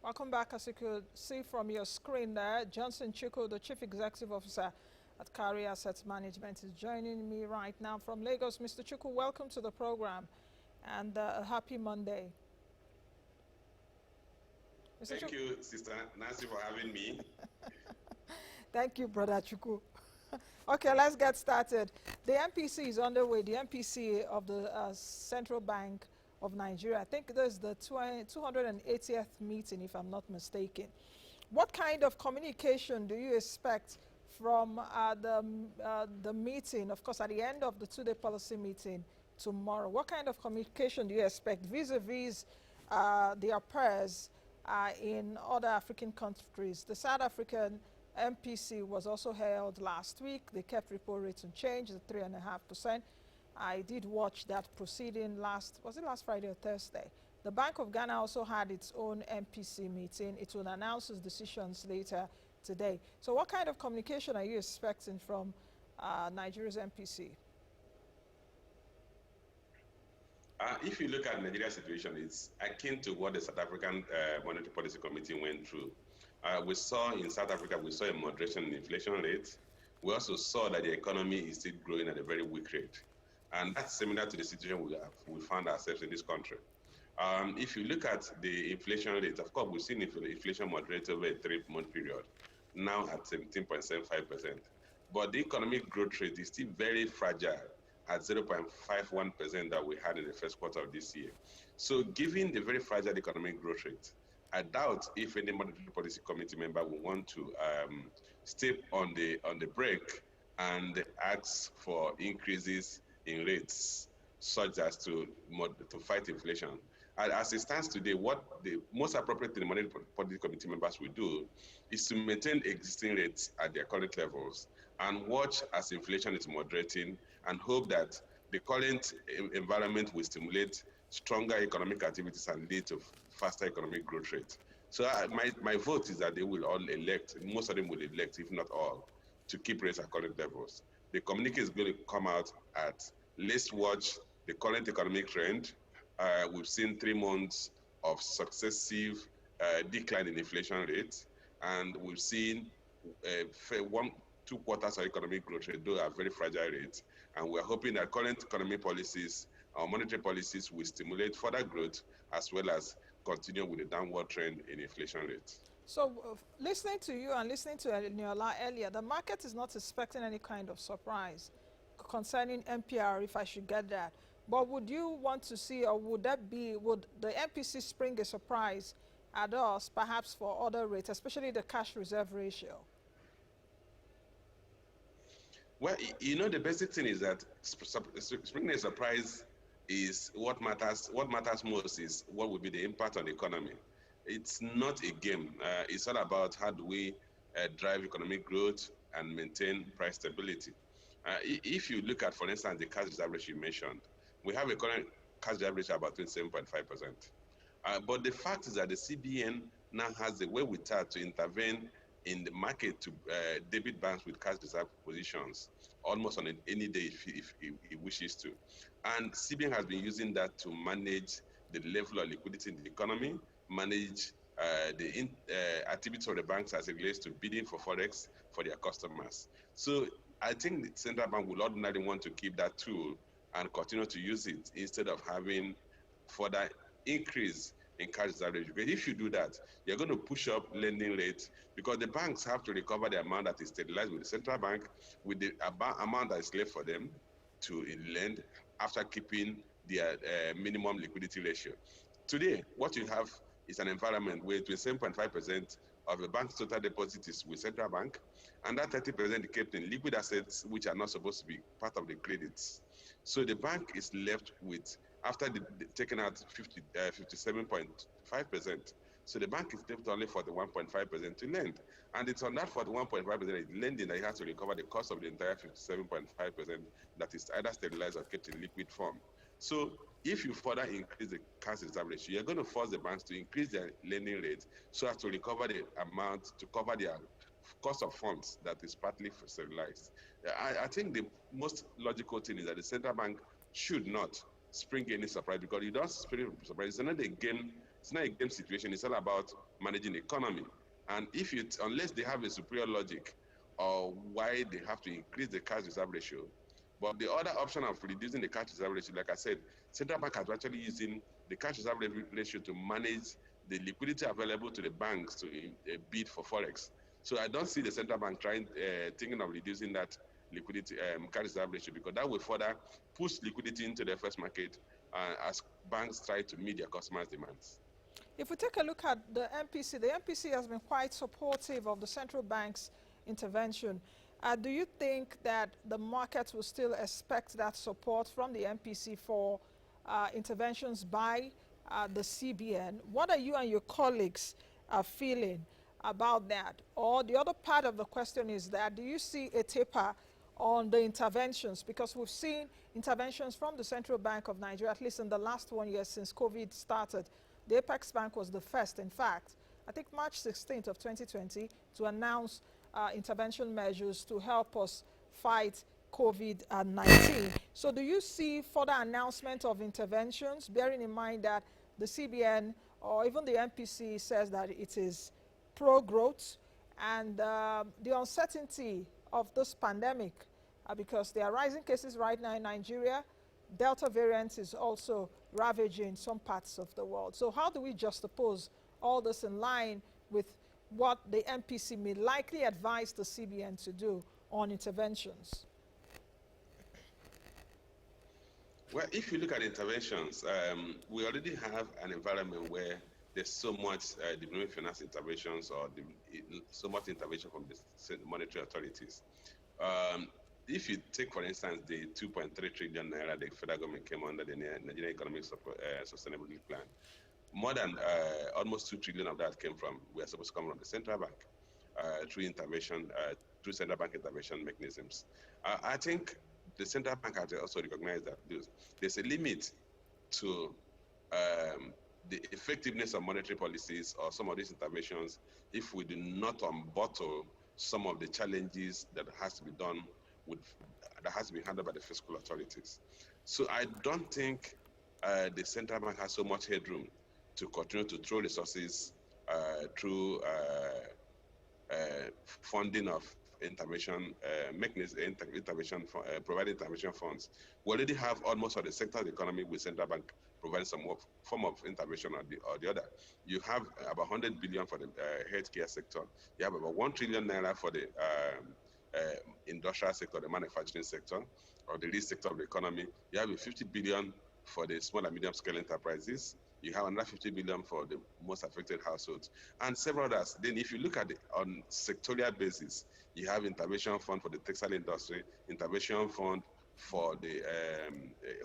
Welcome back. As you could see from your screen there, Nnaji Chukwu, the Chief Executive Officer at Cowry Asset Management, is joining me right now from Lagos. Mr. Chukwu, welcome to the program and a happy Monday. Thank you, Sister Nancy, for having me. Thank you, Brother Chukwu. Okay, let's get started. The MPC is underway, the MPC of the Central Bank of Nigeria. I think this is the 280th meeting, if I'm not mistaken. What kind of communication do you expect from the meeting, of course, at the end of the two-day policy meeting tomorrow? What kind of communication do you expect vis-a-vis the affairs in other African countries? The South African MPC was also held last week. They kept repo rates unchanged at 3.5%. I did watch that proceeding was it last Friday or Thursday? The Bank of Ghana also had its own MPC meeting. It will announce its decisions later today. So what kind of communication are you expecting from Nigeria's MPC? If you look at Nigeria's situation, it's akin to what the South African Monetary Policy Committee went through. We saw in South Africa, we saw a moderation in inflation rate. We also saw that the economy is still growing at a very weak rate. And that's similar to the situation we found ourselves in this country. If you look at the inflation rate, of course, we've seen inflation moderate over a 3-month period, now at 17.75%. But the economic growth rate is still very fragile at 0.51% that we had in the first quarter of this year. So given the very fragile economic growth rate, I doubt if any Monetary Policy Committee member will want to step on the brake and ask for increases in rates such as to fight inflation. As it stands today, what the most appropriate thing the Monetary Policy Committee members will do is to maintain existing rates at their current levels and watch as inflation is moderating and hope that the current environment will stimulate stronger economic activities and lead to faster economic growth rate. So my vote is that they will all elect, most of them will elect, if not all, to keep rates at current levels. The communique is going to come out at, let's watch the current economic trend. We've seen 3 months of successive decline in inflation rates, and we've seen 2 quarters of economic growth rate, though are very fragile rates. And we're hoping that current economic policies, our monetary policies, will stimulate further growth as well as continue with the downward trend in inflation rates. So listening to you and listening to Eniola earlier, the market is not expecting any kind of surprise concerning MPR, if I should get that. But would you want to see, or would the MPC spring a surprise at us, perhaps for other rates, especially the cash reserve ratio? Well, you know, the basic thing is that springing a surprise is what matters. What matters most is what will be the impact on the economy. It's not a game. It's all about how do we drive economic growth and maintain price stability. If you look at, for instance, the cash reserve ratio you mentioned, we have a current cash reserve ratio about 27.5%. But the fact is that the CBN now has the wherewithal to intervene in the market to debit banks with cash reserve positions almost on any day if it wishes to. And CBN has been using that to manage the level of liquidity in the economy, manage the activities of the banks as it relates to bidding for Forex for their customers. So I think the central bank will ordinarily want to keep that tool and continue to use it instead of having further increase in cash reserve ratio. Because if you do that, you're going to push up lending rates because the banks have to recover the amount that is stabilized with the central bank with the amount that is left for them to lend after keeping their minimum liquidity ratio. Today, what you have is an environment where 27.5% of the bank's total deposit is with central bank, and that 30% is kept in liquid assets, which are not supposed to be part of the credits. So the bank is left with, after taking out 57.5%, so the bank is left only 41.5% to lend. And it's on that 41.5% lending that you have to recover the cost of the entire 57.5% that is either stabilized or kept in liquid form. So if you further increase the cash reserve ratio, you're going to force the banks to increase their lending rate so as to recover the amount to cover their cost of funds that is partly stabilized. I think the most logical thing is that the central bank should not spring any surprise, because you don't spring surprise. It's not a game It's not a game situation. It's all about managing the economy. And unless they have a superior logic or why they have to increase the cash reserve ratio, but the other option of reducing the cash reserve ratio, like I said, central bank are actually using the cash reserve ratio to manage the liquidity available to the banks to bid for forex. So I don't see the central bank thinking of reducing that liquidity cash reserve ratio, because that will further push liquidity into the first market as banks try to meet their customers' demands. If we take a look at the MPC has been quite supportive of the central bank's intervention. Do you think that the markets will still expect that support from the MPC for interventions by the CBN? What are you and your colleagues feeling about that? Or the other part of the question is that, do you see a taper on the interventions? Because we've seen interventions from the Central Bank of Nigeria, at least in the last 1 year since COVID started. The Apex Bank was the first, in fact, I think March 16th of 2020, to announce intervention measures to help us fight COVID-19. So do you see further announcement of interventions, bearing in mind that the CBN or even the MPC says that it is pro-growth, and the uncertainty of this pandemic, because there are rising cases right now in Nigeria. Delta variant is also ravaging some parts of the world. So how do we juxtapose all this in line with what the MPC may likely advise the CBN to do on interventions? Well, if you look at interventions, we already have an environment where there's so much diplomatic finance interventions or so much intervention from the monetary authorities. If you take, for instance, the 2.3 trillion naira the federal government came under the Nigerian Economic Sustainability Plan, more than almost 2 trillion of that were supposed to come from the central bank through central bank intervention mechanisms. I think the central bank has also recognized that there's a limit to the effectiveness of monetary policies or some of these interventions if we do not unbottle some of the challenges that has to be handled by the fiscal authorities. So I don't think the central bank has so much headroom to continue to throw resources through funding of intervention mechanisms, providing intervention funds. We already have almost all the sector of the economy with central bank providing some form of intervention or the other. You have about 100 billion for the healthcare sector. You have about 1 trillion naira for the industrial sector, the manufacturing sector, or the real sector of the economy. You have 50 billion for the small and medium scale enterprises. You have another 50 billion for the most affected households, and several others. Then if you look at it on sectorial basis, you have intervention fund for the textile industry, intervention fund for the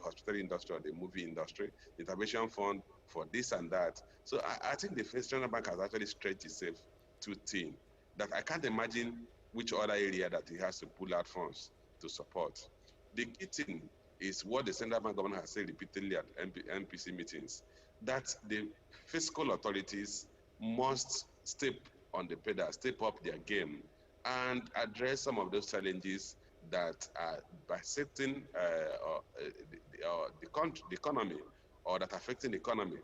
hospitality industry or the movie industry, intervention fund for this and that. So I think the Central Bank has actually stretched itself too thin, that I can't imagine which other area that it has to pull out funds to support. The key thing is what the Central Bank governor has said repeatedly at MPC meetings, that the fiscal authorities must step on the pedal, step up their game, and address some of those challenges that are bisecting the economy, or that affecting the economy,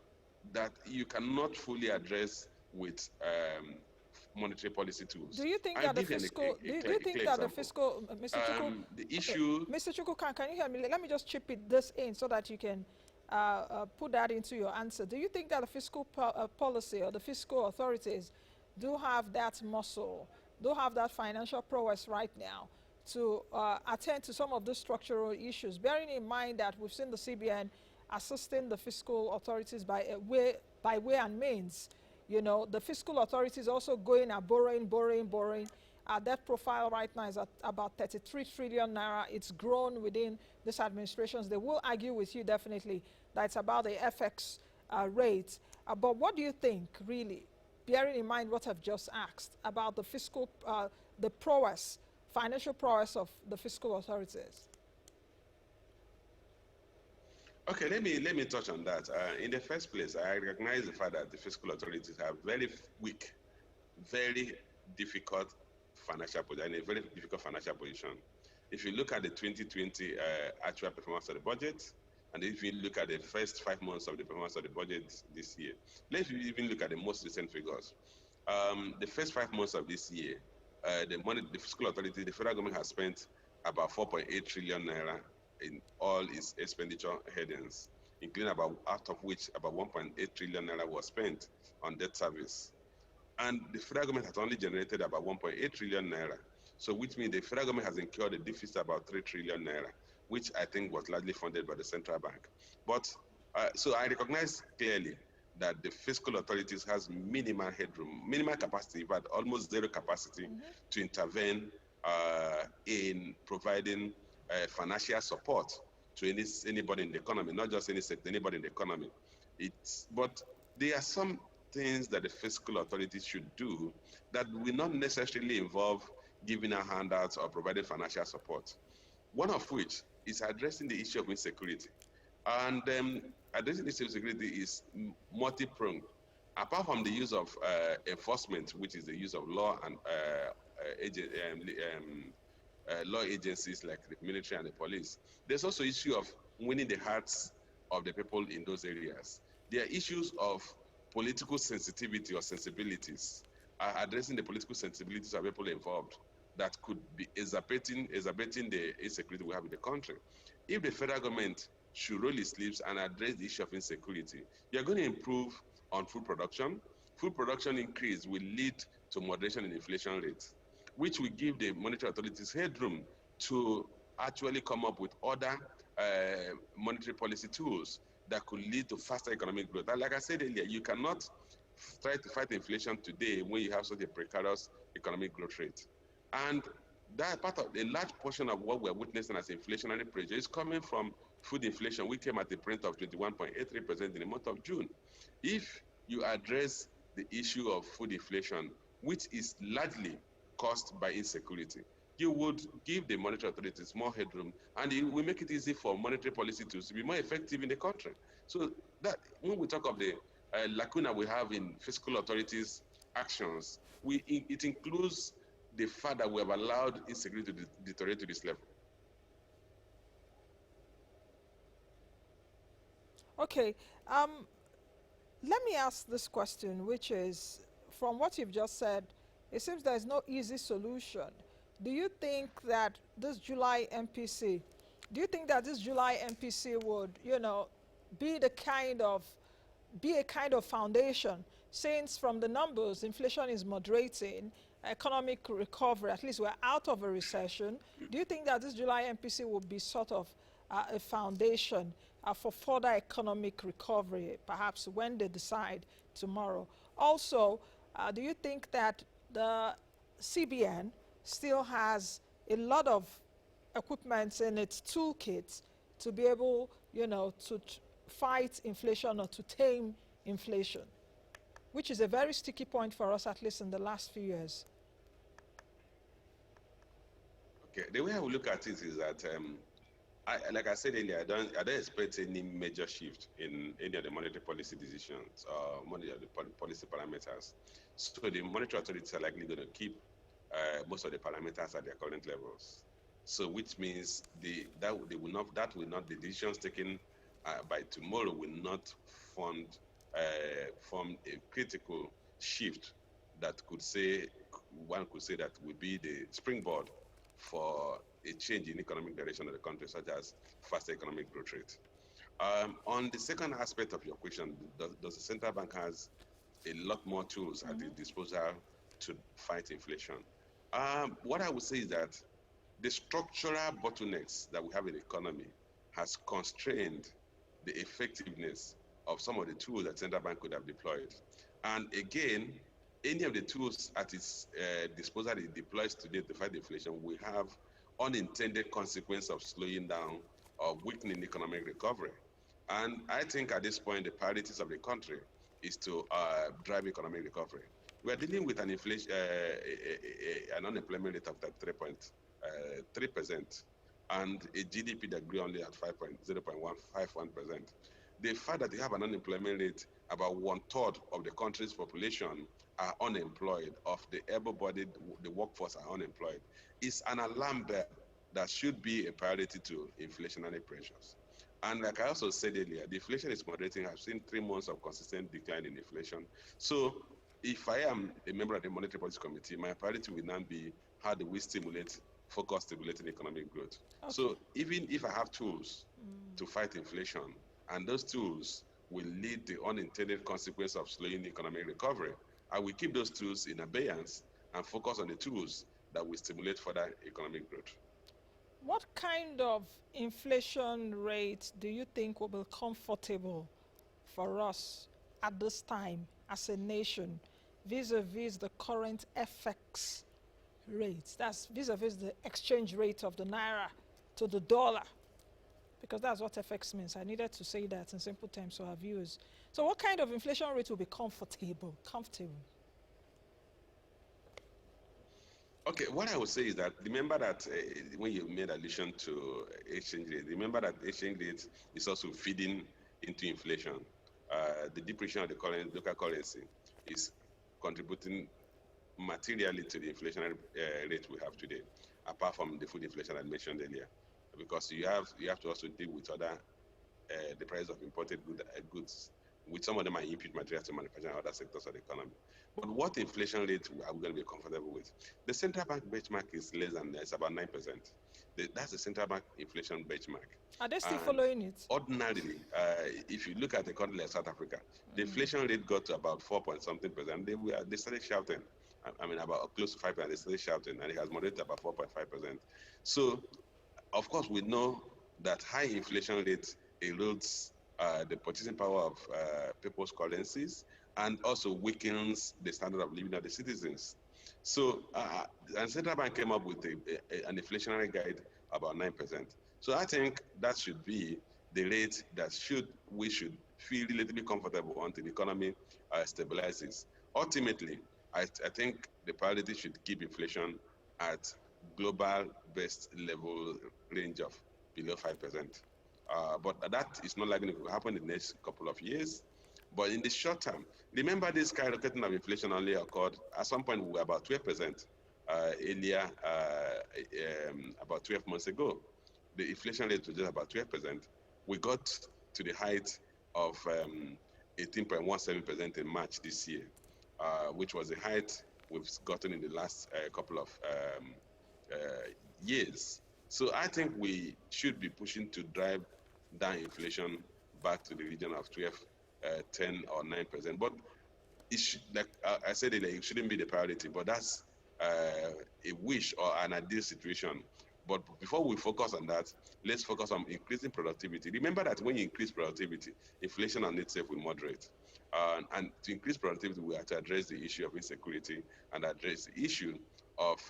that you cannot fully address with monetary policy tools. Do you think that the fiscal, Mr. Chukwu, the issue... Okay. Mr. Chukwu, can you hear me? Let me just chip this in so that you can put that into your answer. Do you think that the fiscal policy or the fiscal authorities do have that muscle, do have that financial prowess right now to attend to some of the structural issues, bearing in mind that we've seen the CBN assisting the fiscal authorities by way and means? You know, the fiscal authorities also going and borrowing. Debt profile right now is at about 33 trillion naira. It's grown within this administrations. They will argue with you definitely that it's about the FX rate. But what do you think, really, bearing in mind what I've just asked about the fiscal, the prowess, financial prowess of the fiscal authorities? Okay, let me touch on that. In the first place, I recognize the fact that the fiscal authorities have very weak, very difficult financial position, a very difficult financial position. If you look at the 2020 actual performance of the budget, And if you look at the first 5 months of the performance of the budget this year, let's even look at the most recent figures. The first 5 months of this year, the fiscal authority, the federal government has spent about 4.8 trillion naira in all its expenditure headings, including out of which about 1.8 trillion naira was spent on debt service. And the federal government has only generated about 1.8 trillion naira. So which means the federal government has incurred a deficit of about 3 trillion naira, which I think was largely funded by the central bank. But so I recognize clearly that the fiscal authorities has minimal headroom, minimal capacity, but almost zero capacity to intervene in providing financial support to anybody in the economy, not just any sector, anybody in the economy. But there are some things that the fiscal authorities should do that will not necessarily involve giving out handouts or providing financial support. One of which is addressing the issue of insecurity. And addressing the issue of security is multi-pronged. Apart from the use of enforcement, which is the use of law and law agencies like the military and the police, there's also issue of winning the hearts of the people in those areas. There are issues of political sensitivity or sensibilities, addressing the political sensibilities of people involved that could be exacerbating the insecurity we have in the country. If the federal government should roll its sleeves and address the issue of insecurity, you're going to improve on food production. Food production increase will lead to moderation in inflation rates, which will give the monetary authorities headroom to actually come up with other monetary policy tools that could lead to faster economic growth. And like I said earlier, you cannot try to fight inflation today when you have such a precarious economic growth rate. And that part of a large portion of what we're witnessing as inflationary pressure is coming from food inflation. We came at a print of 21.83% in the month of June. If you address the issue of food inflation, which is largely caused by insecurity, you would give the monetary authorities more headroom, and it will make it easy for monetary policy tools to be more effective in the country. So that when we talk of the lacuna we have in fiscal authorities' actions, it includes the fact that we have allowed insecurity to deteriorate to this level. Okay, let me ask this question, which is, from what you've just said, it seems there's no easy solution. Do you think that this July MPC would, be a kind of foundation, since from the numbers, inflation is moderating, economic recovery, at least we're out of a recession. Do you think that this July MPC will be sort of a foundation for further economic recovery, perhaps when they decide tomorrow? Also, do you think that the CBN still has a lot of equipment in its toolkit to be able, to fight inflation or to tame inflation, which is a very sticky point for us, at least in the last few years? Okay, the way I would look at it is that, like I said earlier, I don't expect any major shift in any of the monetary policy decisions or policy parameters. So the monetary authorities are likely going to keep most of the parameters at their current levels. So which means the decisions taken by tomorrow will not form a critical shift that one could say that will be the springboard for a change in economic direction of the country, such as faster economic growth rate. On the second aspect of your question, does the central bank has a lot more tools at its disposal to fight inflation? What I would say is that the structural bottlenecks that we have in the economy has constrained the effectiveness of some of the tools that central bank could have deployed. And again, any of the tools at its disposal it deploys today to fight inflation will have unintended consequence of slowing down or weakening economic recovery. And I think at this point, the priorities of the country is to drive economic recovery. We are dealing with an inflation, an unemployment rate of 3.3%, and a GDP that grew only at 0.151%. The fact that you have an unemployment rate, about 1/3 of the country's population are unemployed, of the able-bodied, the workforce are unemployed, is an alarm bell that should be a priority to inflationary pressures. And like I also said earlier, the inflation is moderating. I've seen 3 months of consistent decline in inflation. So if I am a member of the Monetary Policy Committee, my priority will now be how do we stimulate focus stimulating economic growth. Okay. So even if I have tools to fight inflation, and those tools will lead to unintended consequence of slowing economic recovery, I will keep those tools in abeyance and focus on the tools that will stimulate further economic growth. What kind of inflation rate do you think will be comfortable for us at this time as a nation vis-a-vis the current FX rate? That's vis-a-vis the exchange rate of the naira to the dollar, because that's what FX means. I needed to say that in simple terms for our viewers. So what kind of inflation rate will be comfortable? Okay, what I would say is that remember that when you made allusion to exchange rate, remember that exchange rate is also feeding into inflation. The depreciation of the local currency is contributing materially to the inflationary rate we have today, apart from the food inflation I mentioned earlier, because you have to also deal with other the price of imported goods, with some of them are input materials to manufacturing and other sectors of the economy. But what inflation rate are we going to be comfortable with? The central bank benchmark is less than, it's about 9%. That's the central bank inflation benchmark. Are they still following it? Ordinarily, if you look at a country like South Africa, the inflation rate got to about 4-point-something%. They started shouting. I mean, about close to 5%. They started shouting, and it has moderated about 4.5%. So, of course, we know that high inflation rate erodes the purchasing power of people's currencies and also weakens the standard of living of the citizens. So, and central bank came up with an inflationary guide about 9%. So I think that should be the rate that we should feel relatively comfortable until the economy stabilizes. Ultimately, I think the priority should keep inflation at global best level range of below 5%. But that is not likely to happen in the next couple of years. But in the short term, remember this skyrocketing of inflation only occurred at some point. We were about 12% earlier, about 12 months ago. The inflation rate was just about 12%. We got to the height of 18.17% in March this year, which was the height we've gotten in the last couple of years. So I think we should be pushing to drive down inflation back to the region of 12, 10 or 9%. But like I said earlier, it shouldn't be the priority, but that's a wish or an ideal situation. But before we focus on that, let's focus on increasing productivity. Remember that when you increase productivity, inflation on itself will moderate. And to increase productivity, we have to address the issue of insecurity and address the issue of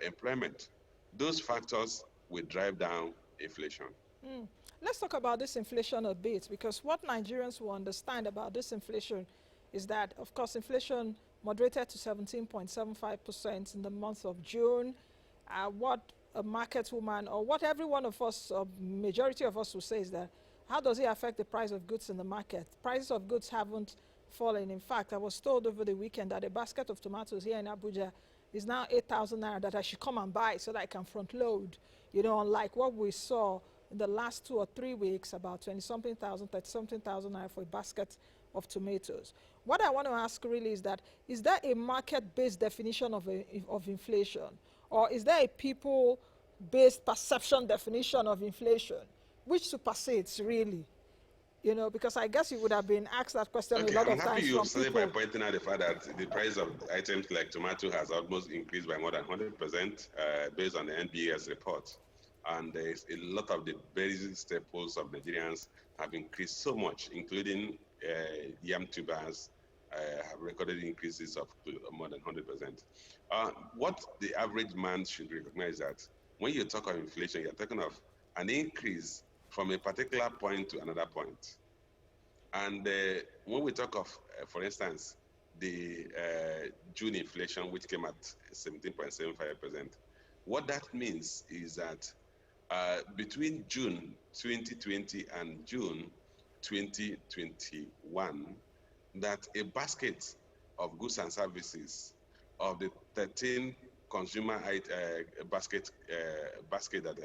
employment. Those factors will drive down inflation. Let's talk about this inflation a bit, because what Nigerians will understand about this inflation is that, of course, inflation moderated to 17.75% in the month of June. What a market woman, or what every one of us, or majority of us will say is that, how does it affect the price of goods in the market? Prices of goods haven't fallen. In fact, I was told over the weekend that a basket of tomatoes here in Abuja is now 8,000 naira, that I should come and buy so that I can front load. You know, unlike what we saw in the last 2 or 3 weeks, about 20-something thousand, 30-something thousand naira for a basket of tomatoes. What I want to ask really is that, is there a market-based definition of inflation? Or is there a people-based perception definition of inflation? Which supersedes, really? You know, because I guess you would have been asked that question a lot of times from people. I'm happy you started by pointing out the fact that the price of items like tomato has almost increased by more than 100% based on the NBS report. And there's a lot of the basic staples of Nigerians have increased so much, including yam tubers have recorded increases of more than 100%. What the average man should recognize that when you talk of inflation, you're talking of an increase from a particular point to another point. And when we talk of, for instance, the June inflation, which came at 17.75%, what that means is that between June 2020 and June 2021, that a basket of goods and services of the 13 consumer basket that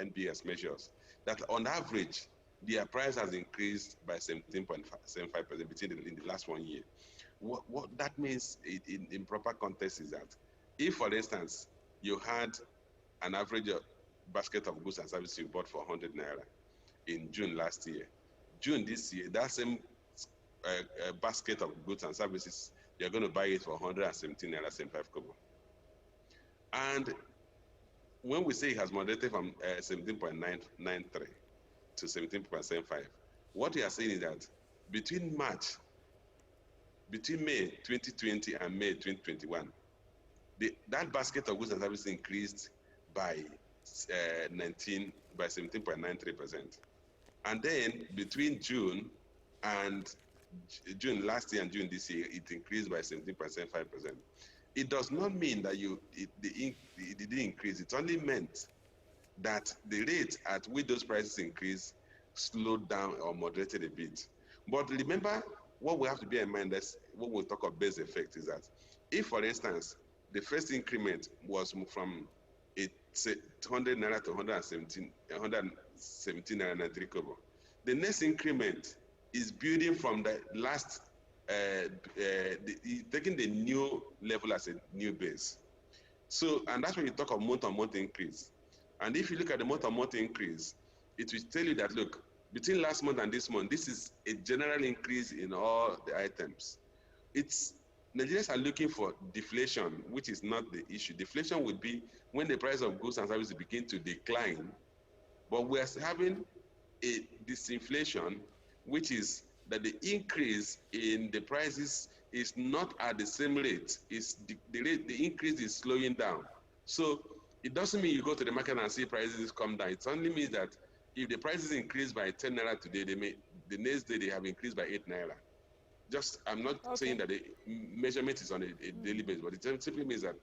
NBS measures that on average, their price has increased by 17.75% in the last 1 year. What that means in proper context is that if, for instance, you had an average basket of goods and services you bought for 100 naira in June last year, June this year, that same basket of goods and services, you're going to buy it for 117 naira 75 kobo. And when we say it has moderated from 17.993 to 17.75, what we are saying is that between May 2020 and May 2021, that basket of goods and services increased by 17.93%. And then between June last year and June this year, it increased by 17.75%. It does not mean that it didn't increase. It only meant that the rate at which those prices increased slowed down or moderated a bit. But remember, what we have to bear in mind is when we talk of base effect is that if, for instance, the first increment was from 100 naira to 117 naira 93 kobo, the next increment is building from the last, taking the new level as a new base. So, and that's when you talk of month-on-month increase. And if you look at the month-on-month increase, it will tell you that, look, between last month and this month, this is a general increase in all the items. Nigerians are looking for deflation, which is not the issue. Deflation would be when the price of goods and services begin to decline, but we're having a disinflation, which is that the increase in the prices is not at the same rate. The increase is slowing down. So it doesn't mean you go to the market and see prices come down. It only means that if the prices increase by 10 naira today, the next day they have increased by 8 naira. I'm not saying that the measurement is on a daily basis, but it simply means that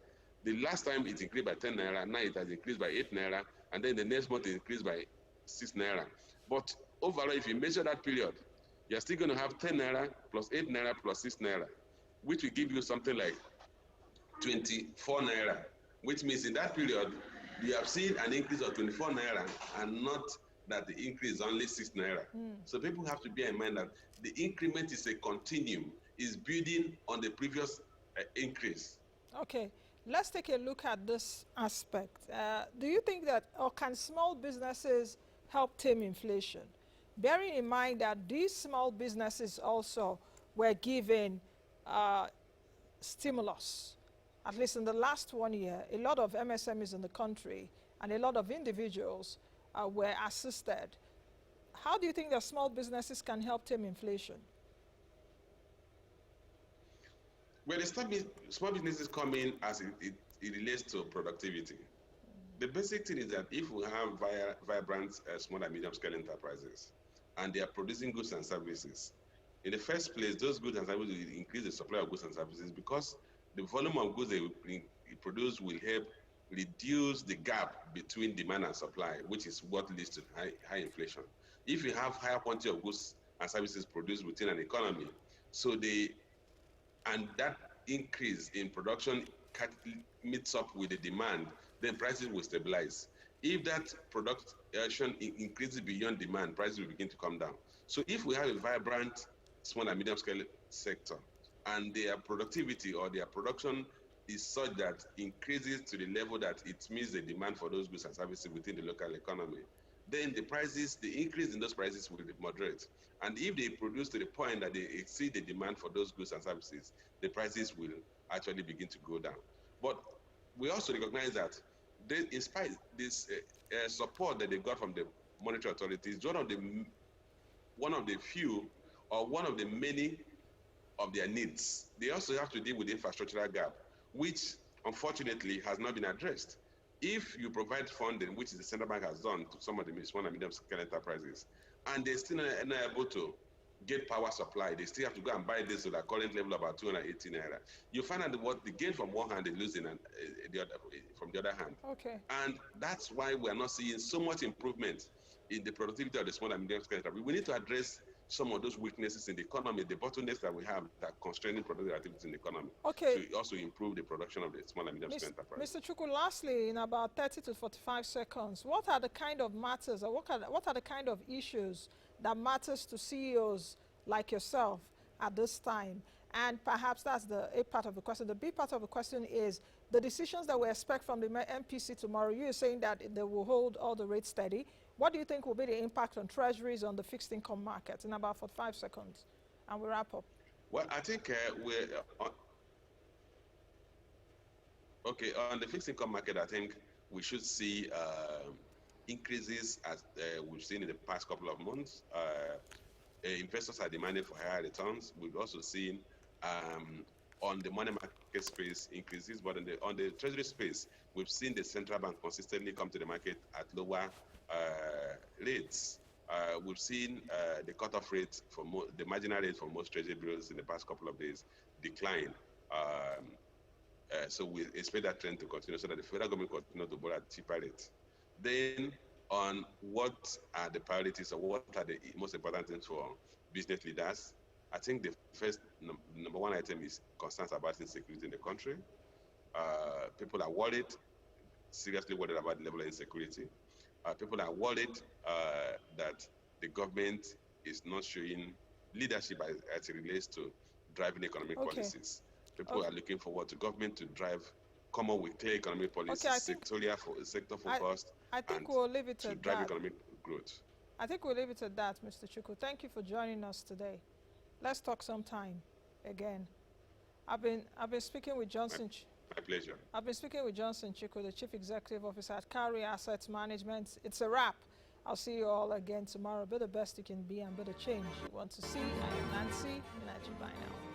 the last time it increased by 10 naira, now it has increased by 8 naira, and then the next month it increased by 6 naira. But overall, if you measure that period, you're still going to have 10 naira plus 8 naira plus 6 naira, which will give you something like 24 naira, which means in that period, you have seen an increase of 24 naira and not that the increase is only 6 naira. So people have to bear in mind that the increment is a continuum, is building on the previous increase. Okay, let's take a look at this aspect. Do you think that, or can small businesses help tame inflation? Bearing in mind that these small businesses also were given stimulus. At least in the last 1 year, a lot of MSMEs in the country and a lot of individuals were assisted. How do you think that small businesses can help tame inflation? Well, small businesses come in as it relates to productivity. The basic thing is that if we have vibrant small and medium scale enterprises and they are producing goods and services, in the first place, those goods and services will increase the supply of goods and services because the volume of goods they produce will help reduce the gap between demand and supply, which is what leads to high inflation. If you have higher quantity of goods and services produced within an economy, and that increase in production meets up with the demand, then prices will stabilize. If that production increases beyond demand, prices will begin to come down. So if we have a vibrant small and medium scale sector and their productivity or their production is such that increases to the level that it meets the demand for those goods and services within the local economy, then the increase in those prices will be moderate. And if they produce to the point that they exceed the demand for those goods and services, the prices will actually begin to go down. But we also recognize that in spite of this support that they got from the monetary authorities, one of the few or one of the many of their needs. They also have to deal with the infrastructural gap, which unfortunately has not been addressed. If you provide funding, which the central bank has done to some of the small and medium scale enterprises, and they're still not able to get power supply, they still have to go and buy diesel at current level about 280 naira. You find out what the gain from one hand, they're losing from the other hand. Okay. And that's why we are not seeing so much improvement in the productivity of the small and medium scale enterprise. We need to address some of those weaknesses in the economy, the bottlenecks that we have that are constraining productive activity in the economy. Okay. To also improve the production of the small and medium enterprise. Mr. Chukwu, lastly, in about 30 to 45 seconds, what are the kind of matters, or what are the kind of issues that matters to CEOs like yourself at this time? And perhaps that's the A part of the question. The B part of the question is the decisions that we expect from the MPC tomorrow. You're saying that they will hold all the rates steady. What do you think will be the impact on treasuries, on the fixed income markets? In about 45 seconds, and we'll wrap up. Well, I think on the fixed income market, I think we should see increases as we've seen in the past couple of months. Investors are demanding for higher returns. We've also seen on the money market space increases, but on the treasury space, we've seen the central bank consistently come to the market at lower rates. We've seen the cutoff rate for the marginal rate for most treasury bills in the past couple of days decline. So we expect that trend to continue so that the federal government continue to borrow at cheaper rates. Then on what are the priorities or what are the most important things for business leaders, I think the first number one item is concerns about insecurity in the country. People are worried, seriously worried about the level of insecurity. People are worried that the government is not showing leadership as it relates to driving economic policies. People are looking forward to government to come up with clear economic policies, sector focused, I think we'll leave it to at drive that. economic growth. I think we'll leave it at that, Mr. Chukwu. Thank you for joining us today. Let's talk sometime again. I've been speaking with Johnson. My pleasure. I've been speaking with Johnson Chukwu, the Chief Executive Officer at Cowry Asset Management. It's a wrap. I'll see you all again tomorrow. Be the best you can be and be the change you want to see. I am Nancy. Nnaji, bye now.